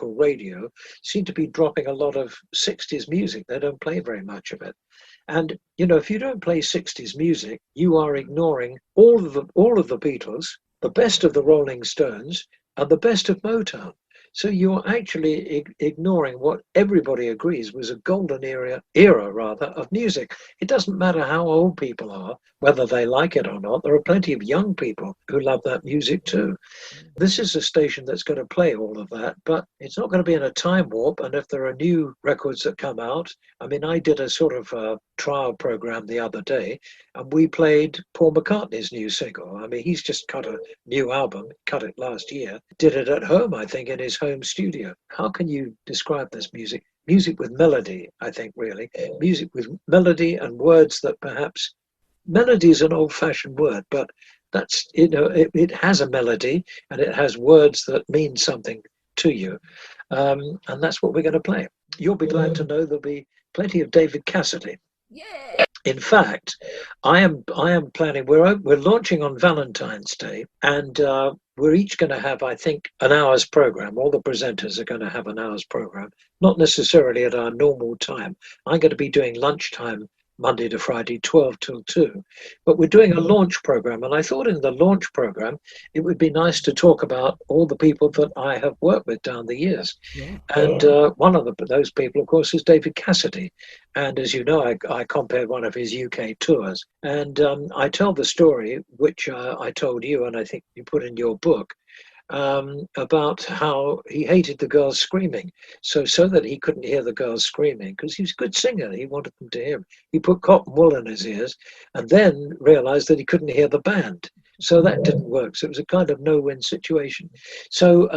local radio seem to be dropping a lot of 60s music. They don't play very much of it. And, you know, if you don't play 60s music, you are ignoring all of the Beatles, the best of the Rolling Stones, and the best of Motown. So you're actually ignoring what everybody agrees was a golden era rather of music. It doesn't matter how old people are, whether they like it or not. There are plenty of young people who love that music too. This is a station that's going to play all of that, but it's not going to be in a time warp. And if there are new records that come out, I mean, I did a sort of trial program the other day, and we played Paul McCartney's new single. I mean, he's just cut a new album, cut it last year, did it at home, I think, in his home studio. How can you describe this music? Music with melody, I think, really. Music with melody and words that perhaps, melody is an old-fashioned word, but that's, you know, it has a melody and it has words that mean something to you. And that's what we're going to play. You'll be glad to know there'll be plenty of David Cassidy. Yeah. In fact, I am planning, we're launching on Valentine's Day, and we're each going to have, I think, an hour's program. All the presenters are going to have an hour's program, not necessarily at our normal time. I'm going to be doing lunchtime Monday to Friday, 12 till 2. But we're doing a launch program. And I thought in the launch program, it would be nice to talk about all the people that I have worked with down the years. Yeah. And one of those people, of course, is David Cassidy. And as you know, I compared one of his UK tours. And I tell the story, which I told you, and I think you put in your book, about how he hated the girls screaming, so that he couldn't hear the girls screaming, because he was a good singer. He wanted them to hear him. He put cotton wool in his ears and then realized that he couldn't hear the band. So that didn't work. So it was a kind of no-win situation. So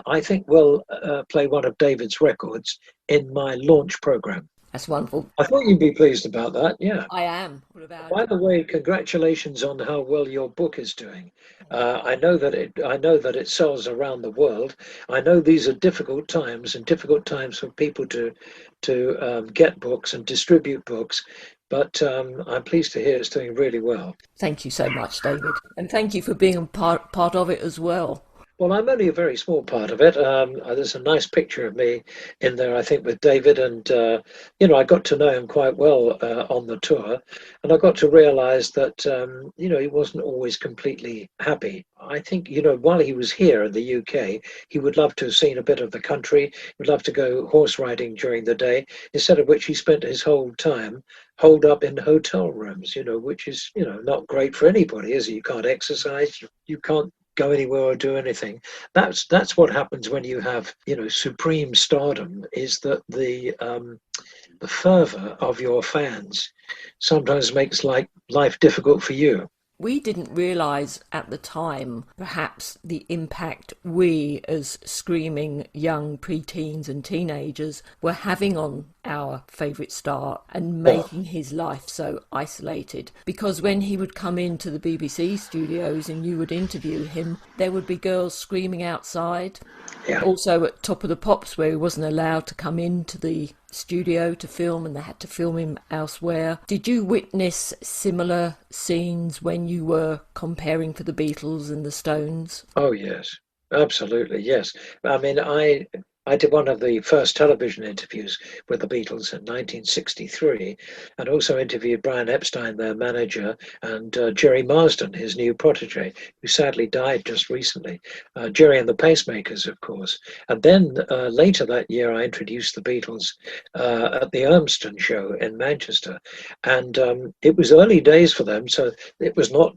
I think we'll play one of David's records in my launch program. That's wonderful. I thought you'd be pleased about that, yeah. I am. What about By the way, congratulations on how well your book is doing. I know that it sells around the world. I know these are difficult times for people to get books and distribute books. But I'm pleased to hear it's doing really well. Thank you so much, David, and thank you for being a part of it as well. Well, I'm only a very small part of it. There's a nice picture of me in there, I think, with David. And, I got to know him quite well on the tour. And I got to realize that, he wasn't always completely happy. I think, while he was here in the UK, he would love to have seen a bit of the country. He would love to go horse riding during the day, instead of which he spent his whole time holed up in hotel rooms, which is, not great for anybody, is it? You can't exercise, you can't go anywhere or do anything. That's what happens when you have, supreme stardom, is that the fervor of your fans sometimes makes life difficult for you. We didn't realise at the time, perhaps, the impact we as screaming young preteens and teenagers were having on our favourite star and making his life so isolated. Because when he would come into the BBC studios and you would interview him, there would be girls screaming outside. Yeah. Also at Top of the Pops, where he wasn't allowed to come into the studio to film and they had to film him elsewhere. Did you witness similar scenes when you were comparing for the Beatles and the Stones? Oh yes, absolutely, yes. I mean, I did one of the first television interviews with the Beatles in 1963, and also interviewed Brian Epstein, their manager, and Jerry Marsden, his new protege, who sadly died just recently. Jerry and the Pacemakers, of course. And then later that year, I introduced the Beatles at the Urmston show in Manchester. And it was early days for them, so it was not,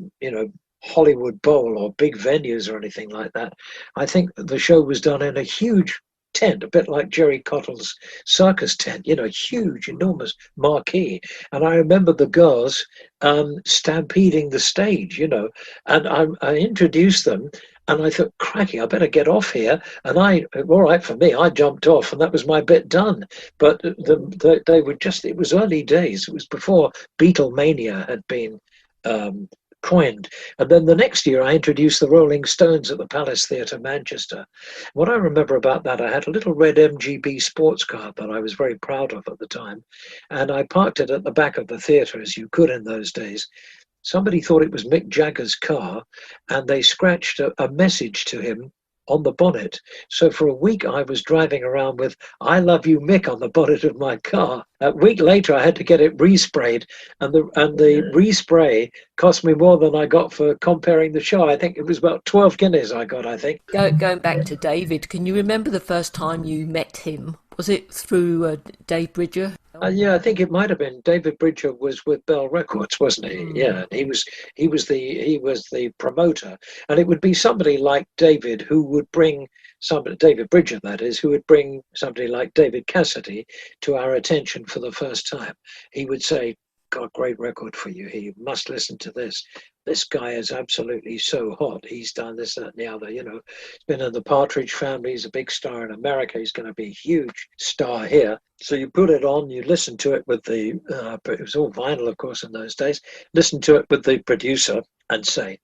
Hollywood Bowl or big venues or anything like that. I think the show was done in a huge tent, a bit like Jerry Cottle's circus tent, huge, enormous marquee. And I remember the girls stampeding the stage, and I introduced them, and I thought, cracky, I better get off here. And all right for me, I jumped off, and that was my bit done. But they were just, it was early days. It was before Beatlemania had been coined. And then the next year I introduced the Rolling Stones at the Palace Theatre, Manchester. What I remember about that, I had a little red MGB sports car that I was very proud of at the time, and I parked it at the back of the theatre, as you could in those days. Somebody thought it was Mick Jagger's car, and they scratched a message to him on the bonnet. So for a week, I was driving around with "I love you, Mick" on the bonnet of my car. A week later, I had to get it resprayed, and the respray cost me more than I got for comparing the show. I think it was about 12 guineas I got, I think. Going back to David, can you remember the first time you met him? Was it through Dave Bridger? Yeah, I think it might have been. David Bridger was with Bell Records, wasn't he? Yeah, and he was the promoter, and it would be somebody like David who would bring somebody, David Bridger, that is, who would bring somebody like David Cassidy to our attention for the first time. He would say, "Got a great record for you here. You must listen to this. This guy is absolutely so hot. He's done this, that, and the other. You know, he's been in the Partridge Family. He's a big star in America. He's going to be a huge star here." So you put it on, you listen to it with the, it was all vinyl, of course, in those days. Listen to it with the producer and say,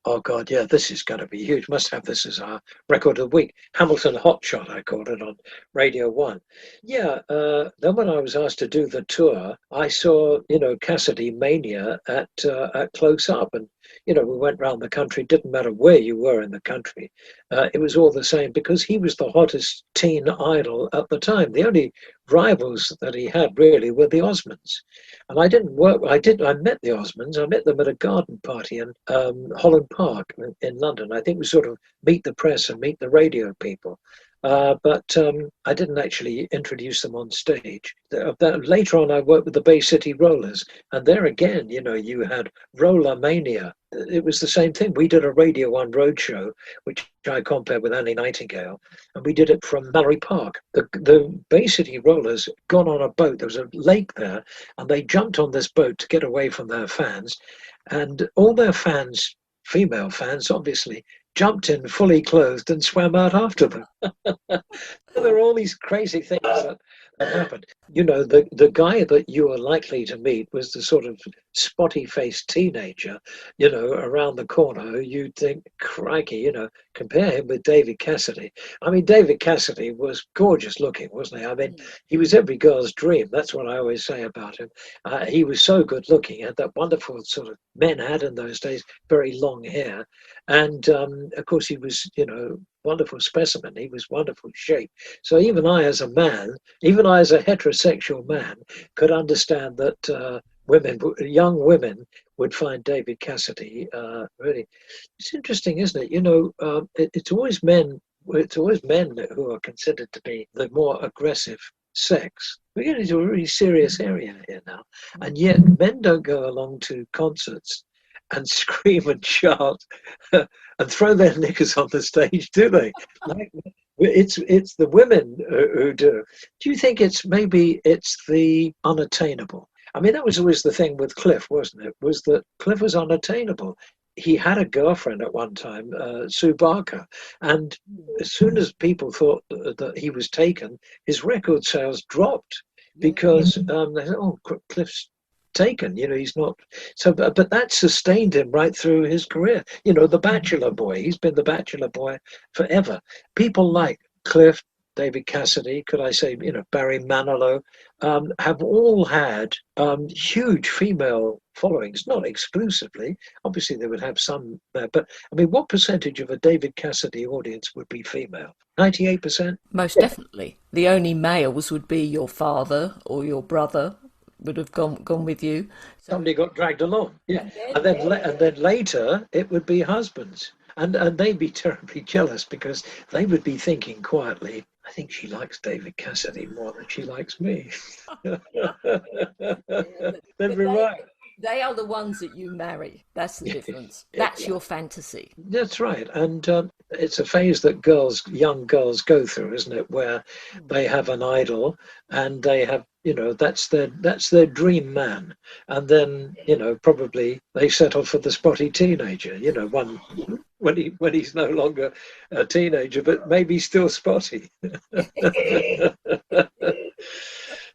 "Oh God, yeah, this is going to be huge. Must have this as our record of the week." Hamilton Hotshot, I called it on Radio 1. Yeah, then when I was asked to do the tour, I saw, Cassidymania at close up. And, we went around the country, didn't matter where you were in the country. It was all the same because he was the hottest teen idol at the time. The only rivals that he had really were the Osmonds. And I met the Osmonds. I met them at a garden party in Holland Park in London. I think we sort of meet the press and meet the radio people. But I didn't actually introduce them on stage. Later on, I worked with the Bay City Rollers, and there again, you had Roller Mania. It was the same thing. We did a Radio 1 roadshow, which I compared with Annie Nightingale, and we did it from Mallory Park. The Bay City Rollers got on a boat. There was a lake there, and they jumped on this boat to get away from their fans, and all their fans, female fans, obviously, jumped in fully clothed and swam out after them. There are all these crazy things that happened. The guy that you were likely to meet was the sort of spotty-faced teenager, around the corner who you'd think, crikey, compare him with David Cassidy. I mean, David Cassidy was gorgeous looking, wasn't he? I mean, he was every girl's dream. That's what I always say about him. He was so good looking. He had that wonderful sort of men had in those days, very long hair. And of course, he was, wonderful specimen. He was wonderful shape. So even I, as a man, even I, as a heterosexual man, could understand that young women, would find David Cassidy really. It's interesting, isn't it? It's always men. It's always men who are considered to be the more aggressive sex. We're getting into a really serious area here now, and yet men don't go along to concerts and scream and shout and throw their knickers on the stage, do they? It's the women who do. Do you think it's the unattainable? I mean, that was always the thing with Cliff, wasn't it? Was that Cliff was unattainable. He had a girlfriend at one time, Sue Barker, and as soon as people thought that he was taken, his record sales dropped because they said, "Oh, Cliff's taken, he's not." So but that sustained him right through his career. The Bachelor Boy, he's been the Bachelor Boy forever. People like Cliff, David Cassidy, could I say, Barry Manilow, have all had huge female followings, not exclusively. Obviously, they would have some there, but I mean, what percentage of a David Cassidy audience would be female? 98%? Most definitely. The only males would be your father or your brother would have gone with you. Somebody got dragged along, yeah. And then later, it would be husbands. And they'd be terribly jealous because they would be thinking quietly, "I think she likes David Cassidy more than she likes me." They'd be right. They are the ones that you marry. That's the difference. That's your fantasy. That's right. And it's a phase that young girls go through, isn't it? Where they have an idol and they have, that's their dream man. And then, probably they settle for the spotty teenager, when he's no longer a teenager, but maybe still spotty.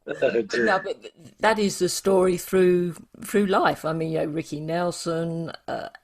No, but that is the story through life. I mean, Ricky Nelson,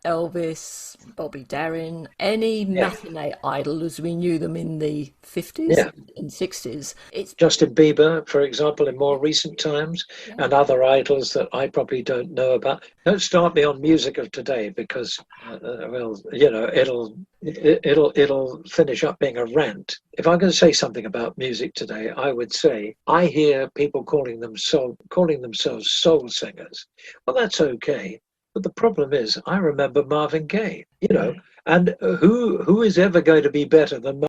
Elvis, Bobby Darin, any Yeah, matinee idol as we knew them in the 50s yeah. and 60s. It's Justin Bieber, for example, in more recent times, yeah. and other idols that I probably don't know about. Don't start me on music of today because, well, you know, it'll finish up being a rant. If I'm going to say something about music today, I would say I hear people calling themselves soul singers. Well, that's okay. But the problem is, I remember Marvin Gaye, you know, and who is ever going to be better than